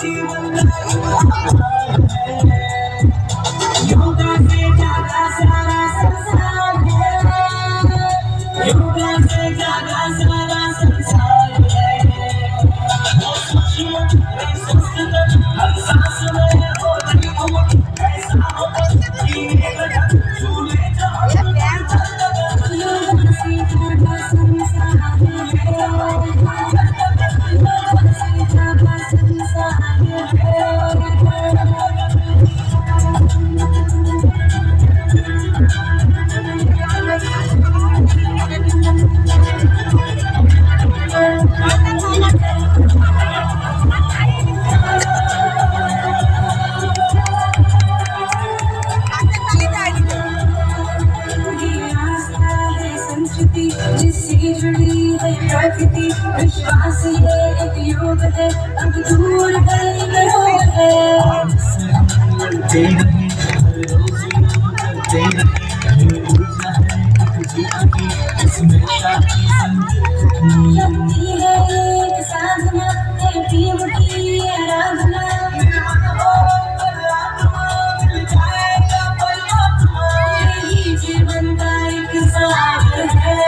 जीवन का एक आधार है। योगा से ज्यादा सारा संसार है। योगा से ज्यादा सारा संसार है। हर सांस में हो रही हो ऐसा हो जीने का झूले जिससे जुड़ी है प्रकृति विश्वास ये एक योग है अब दूर गए रोग है। लड़ते रहे हर रोज योग करते रहे ये ऊर्जा है एक जीवन की इसमें साथी संग लगती है एक साधना है टीम की आराधना मिल जाएगा परमात्मा यही जीवन का एक सार है।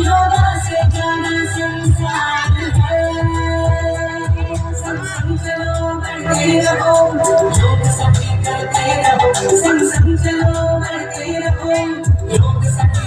योगा से ज्यादा संसार है। संग चलो बढ़ते रहो योग सभी करते रहो संग चलो बढ़ते रहो योग सभी